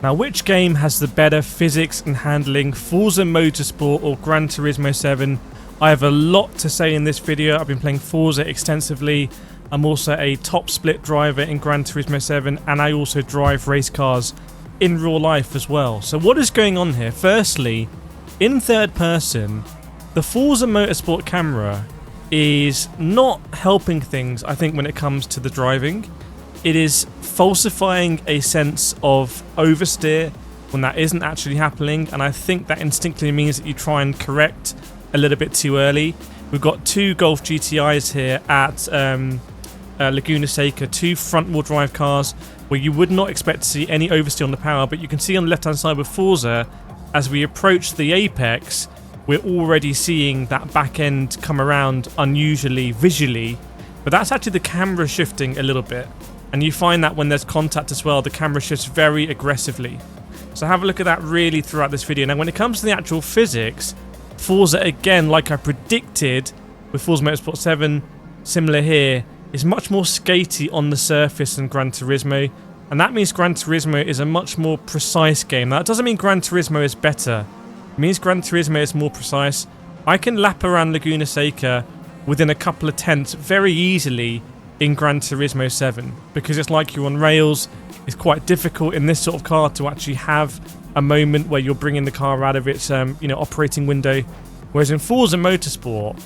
Now, which game has the better physics and handling, Forza Motorsport or Gran Turismo 7? I have a lot to say in this video. I've been playing Forza extensively. I'm also a top split driver in Gran Turismo 7, and I also drive race cars in real life as well. So what is going on here? Firstly, in third person, the Forza Motorsport camera is not helping things, I think, when it comes to the driving. It is falsifying a sense of oversteer when that isn't actually happening, and I think that instinctively means that you try and correct a little bit too early. We've got two Golf GTIs here at Laguna Seca, two front-wheel drive cars where you would not expect to see any oversteer on the power, but you can see on the left-hand side with Forza, as we approach the apex, we're already seeing that back end come around unusually visually, but that's actually the camera shifting a little bit. And you find that when there's contact as well, the camera shifts very aggressively. So have a look at that really throughout this video. Now, when it comes to the actual physics, Forza, again, like I predicted with Forza Motorsport 7, similar here, is much more skatey on the surface than Gran Turismo. And that means Gran Turismo is a much more precise game. Now, that doesn't mean Gran Turismo is better. It means Gran Turismo is more precise. I can lap around Laguna Seca within a couple of tenths very easily in Gran Turismo 7, because it's like you're on rails. It's quite difficult in this sort of car to actually have a moment where you're bringing the car out of its operating window, whereas in Forza Motorsport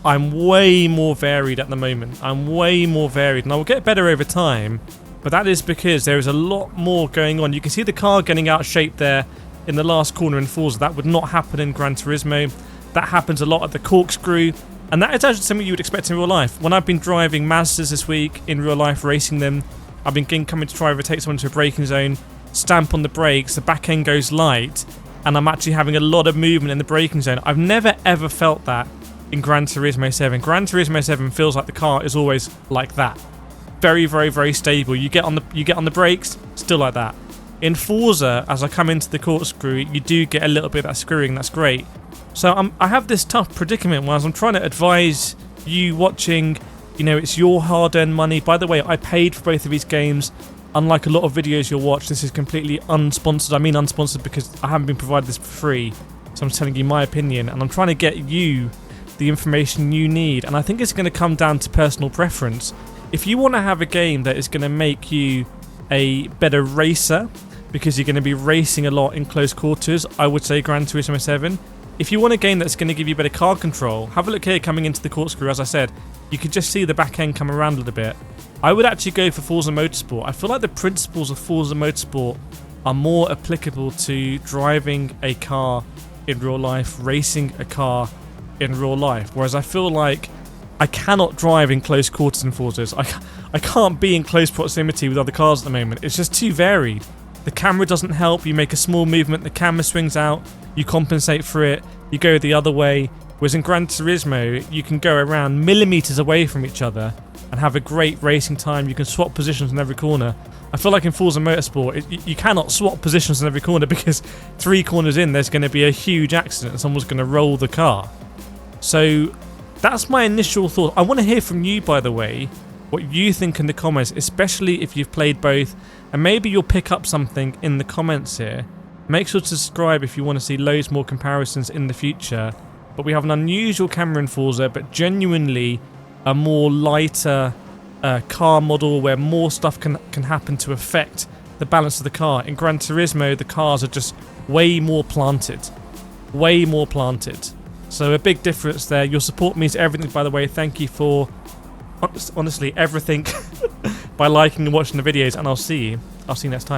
I'm way more varied at the moment. I'm way more varied, and I will get better over time, but that is because there is a lot more going on. You can see the car getting out of shape there in the last corner in Forza. That would not happen in Gran Turismo. That happens a lot at the corkscrew. And that is actually something you would expect in real life. When I've been driving Mazdas this week in real life, racing them, I've been coming to try and overtake someone to a braking zone, stamp on the brakes, the back end goes light, and I'm actually having a lot of movement in the braking zone. I've never ever felt that in Gran Turismo 7. Gran Turismo 7 feels like the car is always like that. Very, very, very stable. You get on the brakes, still like that. In Forza, as I come into the corkscrew, you do get a little bit of that screwing. That's great. So I have this tough predicament whilst I'm trying to advise you watching. It's your hard-earned money. By the way, I paid for both of these games. Unlike a lot of videos you'll watch, this is completely unsponsored. I mean unsponsored because I haven't been provided this for free. So I'm just telling you my opinion, and I'm trying to get you the information you need. And I think it's going to come down to personal preference. If you want to have a game that is going to make you a better racer, because you're going to be racing a lot in close quarters, I would say Gran Turismo 7. If you want a game that's going to give you better car control, have a look here coming into the corkscrew. As I said, you could just see the back end come around a little bit. I would actually go for Forza Motorsport. I feel like the principles of Forza Motorsport are more applicable to driving a car in real life, racing a car in real life. Whereas I feel like I cannot drive in close quarters in Forzas. I can't be in close proximity with other cars at the moment. It's just too varied. The camera doesn't help. You make a small movement, the camera swings out, you compensate for it, you go the other way. Whereas in Gran Turismo, you can go around millimeters away from each other and have a great racing time. You can swap positions in every corner. I feel like in Forza Motorsport, you cannot swap positions in every corner because 3 corners in, there's going to be a huge accident and someone's going to roll the car. So that's my initial thought. I want to hear from you, by the way, what you think in the comments, especially if you've played both, and maybe you'll pick up something in the comments here. Make sure to subscribe if you want to see loads more comparisons in the future. But we have an unusual camera in Forza, but genuinely a more lighter car model where more stuff can happen to affect the balance of the car. In Gran Turismo, the cars are just way more planted. Way more planted. So a big difference there. Your support means everything, by the way. Thank you for honestly everything by liking and watching the videos, and I'll see you next time.